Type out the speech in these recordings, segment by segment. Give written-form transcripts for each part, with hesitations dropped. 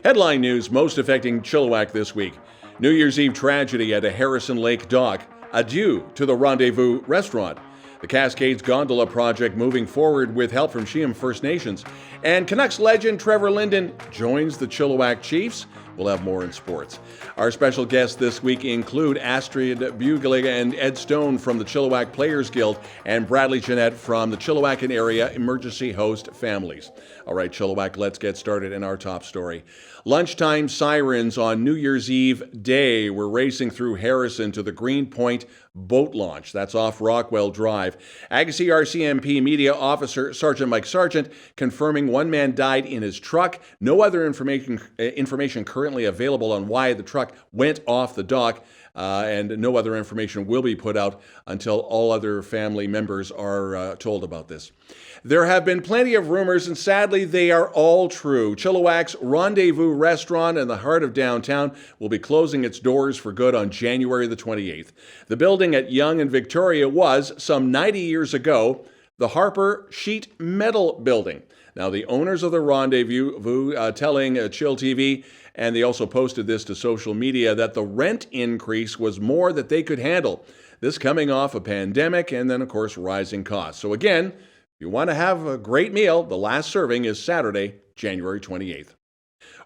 Headline news most affecting Chilliwack this week. New Year's Eve tragedy at a Harrison Lake dock. Adieu to the Rendezvous restaurant. The Cascades Gondola Project moving forward with help from Cheam First Nations. And Canucks legend Trevor Linden joins the Chilliwack Chiefs. We'll have more in sports. Our special guests this week include Astrid, Beugeling, and Ed Stone from the Chilliwack Players Guild and Bradley Gionet from the Chilliwack and area emergency host families. All right, Chilliwack, let's get started in our top story. Lunchtime sirens on New Year's Eve day were racing through Harrison to the Greenpoint boat launch. That's off Rockwell Drive. Agassiz RCMP media officer Sergeant Mike Sargent confirming one man died in his truck. No other information currently available on why the truck went off the dock. And no other information will be put out until all other family members are told about this. There have been plenty of rumors, and sadly, they are all true. Chilliwack's Rendezvous restaurant in the heart of downtown will be closing its doors for good on January the 28th. The building at Yonge and Victoria was, some 90 years ago, the Harper Sheet Metal Building. Now, the owners of the Rendezvous telling chillTV, and they also posted this to social media, that the rent increase was more that they could handle. This coming off a pandemic and then, of course, rising costs. So again, if you want to have a great meal, the last serving is Saturday, January 28th.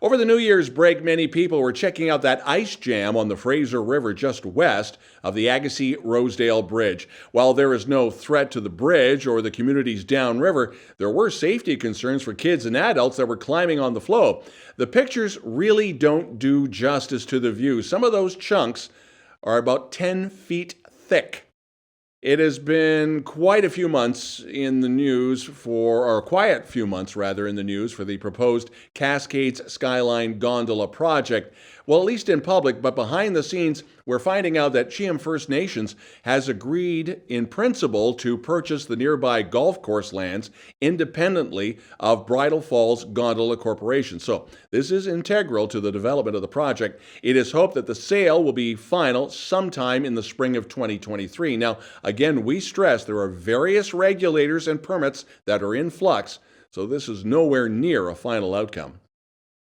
Over the New Year's break, many people were checking out that ice jam on the Fraser River just west of the Agassiz-Rosedale Bridge. While there is no threat to the bridge or the communities downriver, there were safety concerns for kids and adults that were climbing on the flow. The pictures really don't do justice to the view. Some of those chunks are about 10 feet thick. It has been quite a few months in the news or quiet few months rather in the news for the proposed Cascades Skyline Gondola Project. Well, at least in public, but behind the scenes, we're finding out that Cheam First Nations has agreed in principle to purchase the nearby golf course lands independently of Bridal Falls Gondola Corporation. So this is integral to the development of the project. It is hoped that the sale will be final sometime in the spring of 2023. Now, again, we stress there are various regulators and permits that are in flux, so this is nowhere near a final outcome.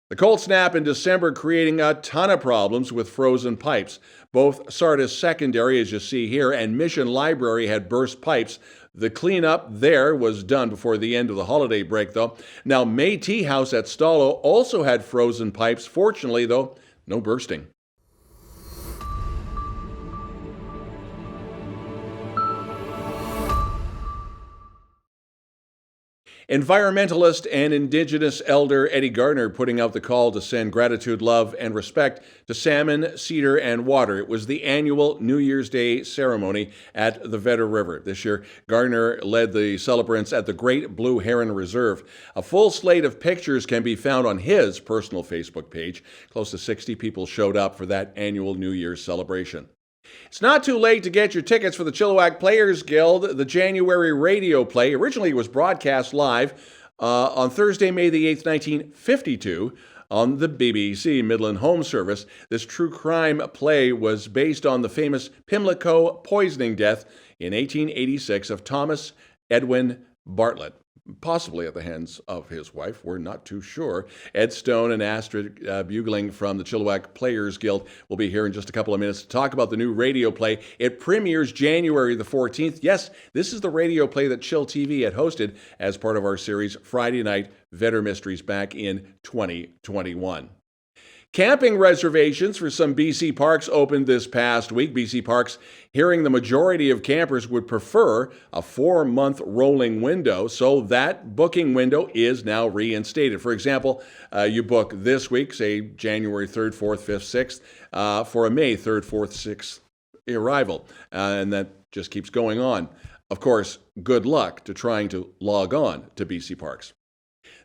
The cold snap in December creating a ton of problems with frozen pipes. Both Sardis Secondary, as you see here, and Mission Library had burst pipes. The cleanup there was done before the end of the holiday break, though. Now, Métis House at Stalo also had frozen pipes. Fortunately, though, no bursting. Environmentalist and Indigenous elder Eddie Gardner putting out the call to send gratitude, love, and respect to salmon, cedar, and water. It was the annual New Year's Day ceremony at the Vedder River. This year, Gardner led the celebrants at the Great Blue Heron Reserve. A full slate of pictures can be found on his personal Facebook page. Close to 60 people showed up for that annual New Year's celebration. It's not too late to get your tickets for the Chilliwack Players Guild. The January radio play originally was broadcast live on Thursday, May the 8th, 1952, on the BBC Midland Home Service. This true crime play was based on the famous Pimlico poisoning death in 1886 of Thomas Edwin Bartlett, possibly at the hands of his wife. We're not too sure. Ed Stone and Astrid Beugeling from the Chilliwack Players Guild will be here in just a couple of minutes to talk about the new radio play. It premieres January the 14th. Yes, this is the radio play that chillTV had hosted as part of our series Friday Night Vedder Mysteries back in 2021. Camping reservations for some BC parks opened this past week. BC Parks hearing the majority of campers would prefer a 4-month rolling window, so that booking window is now reinstated. For example, you book this week, say January 3rd, 4th, 5th, 6th, for a May 3rd, 4th, 6th arrival, and that just keeps going on. Of course, good luck to trying to log on to BC Parks.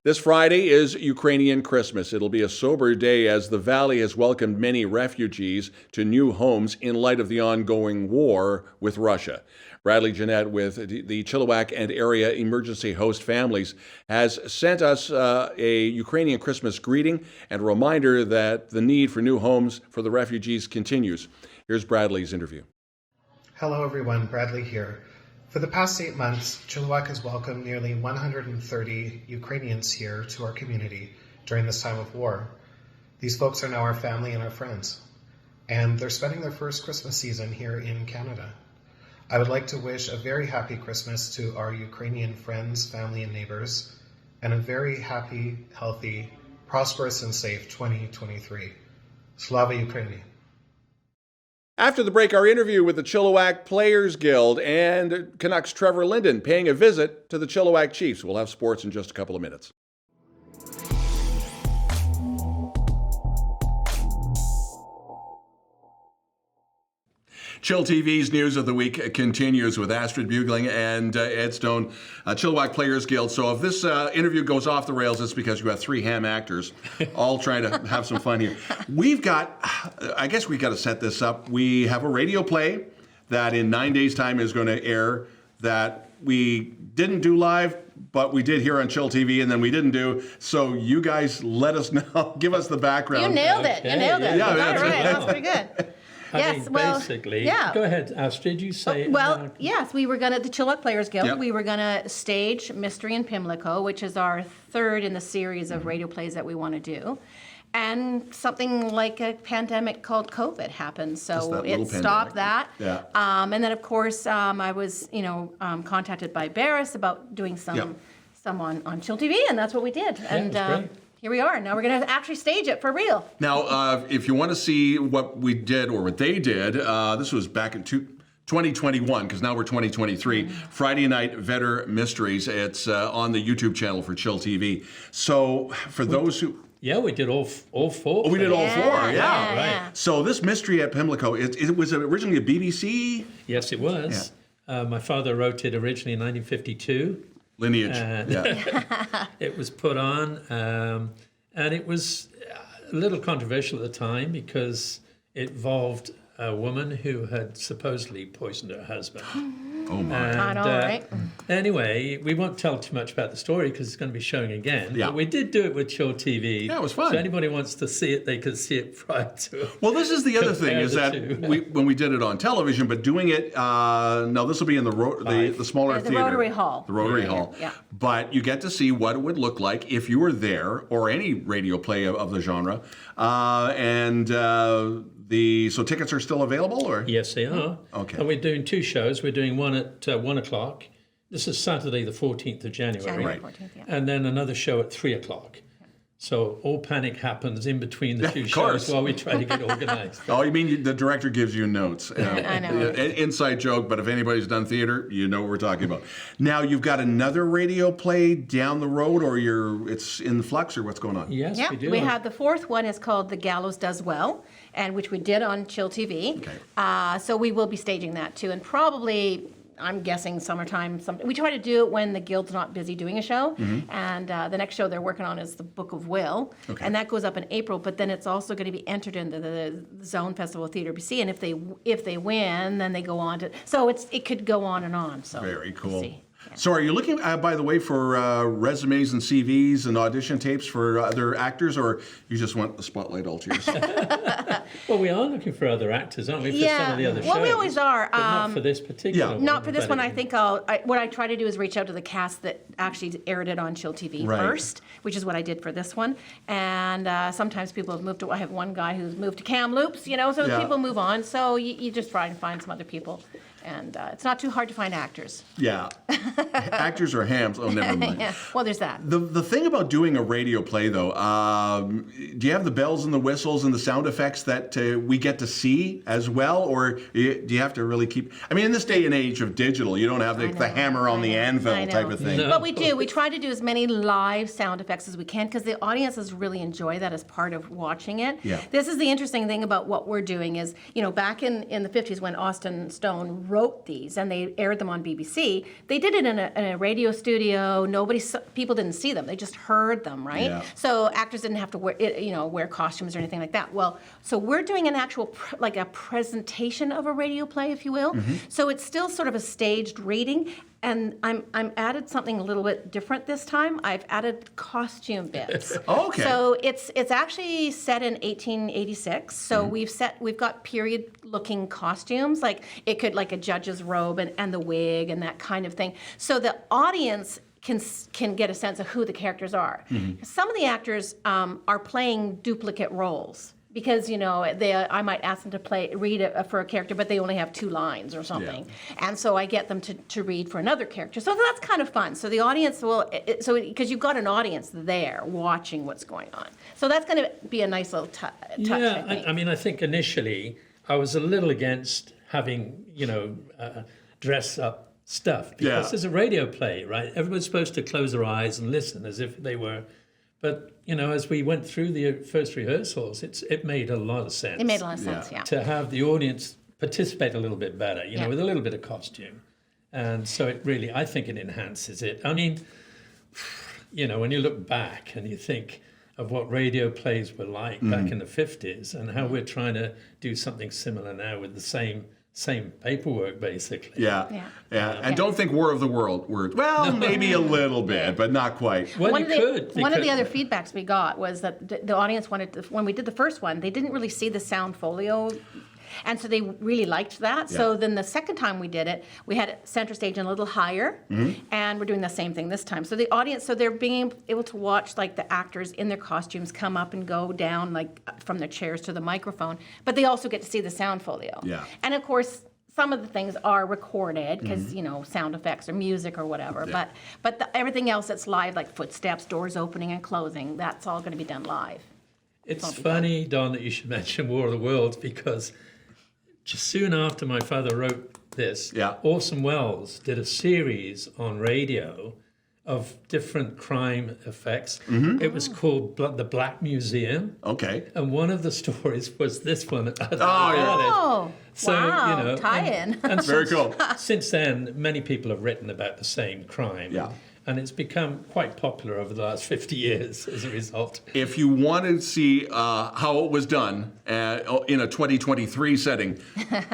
This Friday is Ukrainian Christmas. It'll be a sober day as the Valley has welcomed many refugees to new homes in light of the ongoing war with Russia. Bradley Gionet with the Chilliwack and area emergency host families has sent us a Ukrainian Christmas greeting and a reminder that the need for new homes for the refugees continues. Here's Bradley's interview. Hello everyone, Bradley here. For the past 8 months, Chilliwack has welcomed nearly 130 Ukrainians here to our community during this time of war. These folks are now our family and our friends, and they're spending their first Christmas season here in Canada. I would like to wish a very happy Christmas to our Ukrainian friends, family, and neighbors, and a very happy, healthy, prosperous, and safe 2023. Slava Ukraini. After the break, our interview with the Chilliwack Players Guild and Canucks Trevor Linden paying a visit to the Chilliwack Chiefs. We'll have sports in just a couple of minutes. chillTV's News of the Week continues with Astrid Beugeling and Ed Stone, Chilliwack Players Guild. So if this interview goes off the rails, it's because you have three ham actors all trying to have some fun here. I guess we've got to set this up. We have a radio play that in 9 days' time is going to air that we didn't do live, but we did here on chillTV, and then we didn't do. So you guys let us know. Give us the background. You nailed it. You nailed it. Yeah, that's right. That was pretty good. Yes, basically. Yeah. Go ahead, Astrid, you say it. Well, yes, we were going to, the Chilliwack Players Guild, Yep. we were going to stage Mystery in Pimlico, which is our third in the series of radio plays that we want to do. And something like a pandemic called COVID happened, so it stopped that. Yeah. And then, of course, I was, contacted by Barris about doing some on chillTV, and that's what we did. And great. here we are. Now we're going to actually stage it for real. Now, if you want to see what we did or what they did, this was back in 2021, because now we're 2023. Friday Night Vetter Mysteries. It's on the YouTube channel for chillTV. So for those who... Yeah, we did all four. Oh, we did all four, yeah. Right. So this Mystery at Pimlico, it was originally a BBC? Yes, it was. My father wrote it originally in 1952. Lineage, It was put on, and it was a little controversial at the time because it involved a woman who had supposedly poisoned her husband. Oh my! I know, right? Anyway, we won't tell too much about the story because it's going to be showing again. Yeah. But we did do it with chillTV. Yeah, it was fun. So anybody wants to see it, they can see it prior to. Well, this is the other thing is that when we did it on television, but doing it now this will be in the smaller The theater, Rotary Hall. the Rotary Hall. Yeah. But you get to see what it would look like if you were there, or any radio play of the genre, so tickets are still available, or? Yes, they are. Okay. And we're doing two shows. We're doing one at 1 o'clock. This is Saturday, the 14th of January. January 14th, yeah. And then another show at 3 o'clock. So all panic happens in between the two of shows course. while we try to get organized. Oh, you mean the director gives you notes? I know. Inside joke, but if anybody's done theater, you know what we're talking about. Now you've got another radio play down the road, or it's in the flux, or what's going on? Yes, Yeah, we do. we have the fourth one is called The Gallows Does Well, and which we did on chillTV. Okay. So we will be staging that too, and probably, I'm guessing summertime. We try to do it when the Guild's not busy doing a show, and the next show they're working on is the Book of Will, and that goes up in April. But then it's also going to be entered into the Zone Festival Theatre BC, and if they win, then they go on to. So it could go on and on. So Very cool. we'll see. So are you looking, by the way, for resumes and CVs and audition tapes for other actors, or you just want the spotlight all to yourself? Well, we are looking for other actors, aren't we, for some of the other shows? Well, we always are. But not for this particular one. Not for this but one. I think what I try to do is reach out to the cast that actually aired it on chillTV first, which is what I did for this one. And sometimes people have moved to. I have one guy who's moved to Kamloops, so people move on. So you just try and find some other people. And it's not too hard to find actors. Yeah. Actors or hams. Oh, never mind. Yeah. Well, there's that. The thing about doing a radio play, though, do you have the bells and the whistles and the sound effects that we get to see as well? Or do you have to really keep... I mean, in this day and age of digital, you don't have the hammer on the anvil type of thing. No. But we do. We try to do as many live sound effects as we can because the audiences really enjoy that as part of watching it. Yeah. This is the interesting thing about what we're doing is, back in the 50s when Austin Stone wrote these and they aired them on BBC, they did it in a radio studio. People didn't see them; they just heard them, right? Yeah. So actors didn't have to wear costumes or anything like that. Well, so we're doing an actual like a presentation of a radio play, if you will. So it's still sort of a staged reading. And I'm added something a little bit different this time. I've added costume bits. Okay. So it's actually set in 1886. So we've got period looking costumes, like it could like a judge's robe and the wig and that kind of thing. So the audience can get a sense of who the characters are. Some of the actors are playing duplicate roles. Because, you know, I might ask them to read for a character, but they only have 2 lines or something. Yeah. And so I get them to read for another character. So that's kind of fun. So the audience because you've got an audience there watching what's going on. So that's going to be a nice little touch, yeah, I think. I mean, I think initially I was a little against having, you know, dress up stuff. Because there's a radio play, right? Everyone's supposed to close their eyes and listen as if they were... But, you know, as we went through the first rehearsals, it made a lot of sense. It made a lot of sense, yeah. To have the audience participate a little bit better, you know, with a little bit of costume. And so it really, I think it enhances it. I mean, you know, when you look back and you think of what radio plays were like back in the 50s and how we're trying to do something similar now with the same paperwork, basically. Yeah. And don't think War of the World words. Well, maybe a little bit, but not quite. Well, one of the other feedbacks we got was that the audience wanted, when we did the first one, they didn't really see the sound folio. And so they really liked that. Yeah. So then the second time we did it, we had center stage and a little higher, and we're doing the same thing this time. So the audience, so they're being able to watch like the actors in their costumes come up and go down like from their chairs to the microphone, but they also get to see the sound folio. Yeah. And of course, some of the things are recorded because you know, sound effects or music or whatever. Yeah. But everything else that's live, like footsteps, doors opening and closing, that's all going to be done live. It's funny, Don, that you should mention War of the Worlds, because just soon after my father wrote this, Orson Welles did a series on radio of different crime effects. It was called The Black Museum. Okay. And one of the stories was this one. So, wow, you know, tie-in. And very cool. Since then, many people have written about the same crime. Yeah. And it's become quite popular over the last 50 years as a result. If you want to see how it was done in a 2023 setting,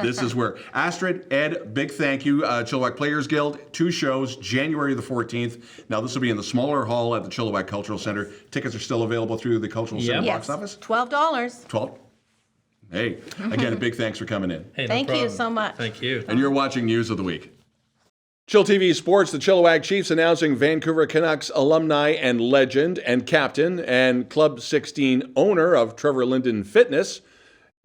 this is where. Astrid, Ed, big thank you. Chilliwack Players Guild, 2 shows, January the 14th. Now, this will be in the smaller hall at the Chilliwack Cultural Center. Tickets are still available through the Cultural Center box office? $12. 12. Hey, again, a big thanks for coming in. Hey, Thank you so much. Thank you. And you're watching News of the Week. chillTV Sports, the Chilliwack Chiefs announcing Vancouver Canucks alumni and legend and captain and Club 16 owner of Trevor Linden Fitness,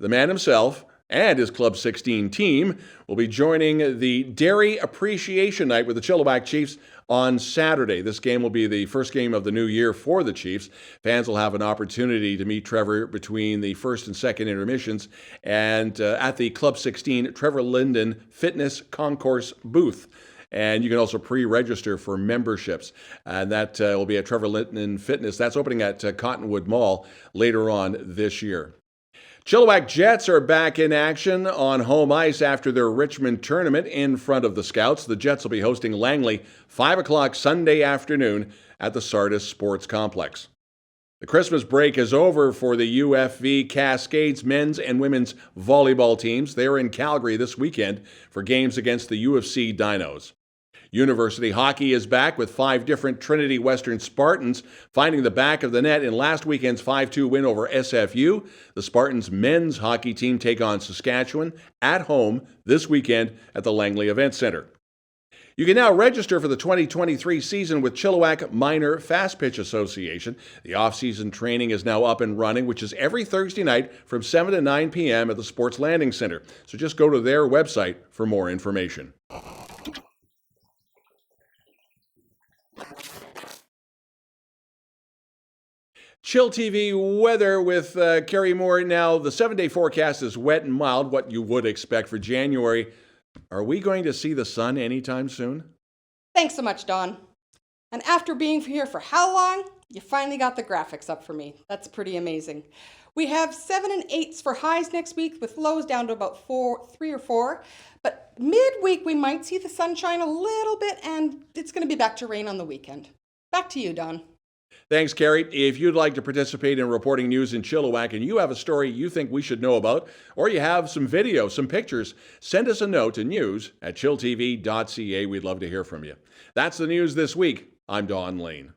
the man himself, and his Club 16 team will be joining the Dairy Appreciation Night with the Chilliwack Chiefs on Saturday. This game will be the first game of the new year for the Chiefs. Fans will have an opportunity to meet Trevor between the first and second intermissions and at the Club 16 Trevor Linden Fitness Concourse booth. And you can also pre-register for memberships. And that will be at Trevor Linden Fitness. That's opening at Cottonwood Mall later on this year. Chilliwack Jets are back in action on home ice after their Richmond tournament in front of the Scouts. The Jets will be hosting Langley 5 o'clock Sunday afternoon at the Sardis Sports Complex. The Christmas break is over for the UFV Cascades men's and women's volleyball teams. They are in Calgary this weekend for games against the UFC Dinos. University hockey is back with 5 different Trinity Western Spartans finding the back of the net in last weekend's 5-2 win over SFU. The Spartans men's hockey team take on Saskatchewan at home this weekend at the Langley Event Center. You can now register for the 2023 season with Chilliwack Minor Fast Pitch Association. The off-season training is now up and running, which is every Thursday night from 7 to 9 p.m. at the Sports Landing Center. So just go to their website for more information. chillTV weather with Cari Moore. Now, the 7-day forecast is wet and mild, what you would expect for January. Are we going to see the sun anytime soon? Thanks so much, Don. And after being here for how long? You finally got the graphics up for me. That's pretty amazing. We have 7 and 8s for highs next week with lows down to about 3 or 4. But midweek, we might see the sunshine a little bit, and it's going to be back to rain on the weekend. Back to you, Don. Thanks, Cari. If you'd like to participate in reporting news in Chilliwack and you have a story you think we should know about, or you have some video, some pictures, send us a note to news@chilltv.ca. We'd love to hear from you. That's the news this week. I'm Don Lehn.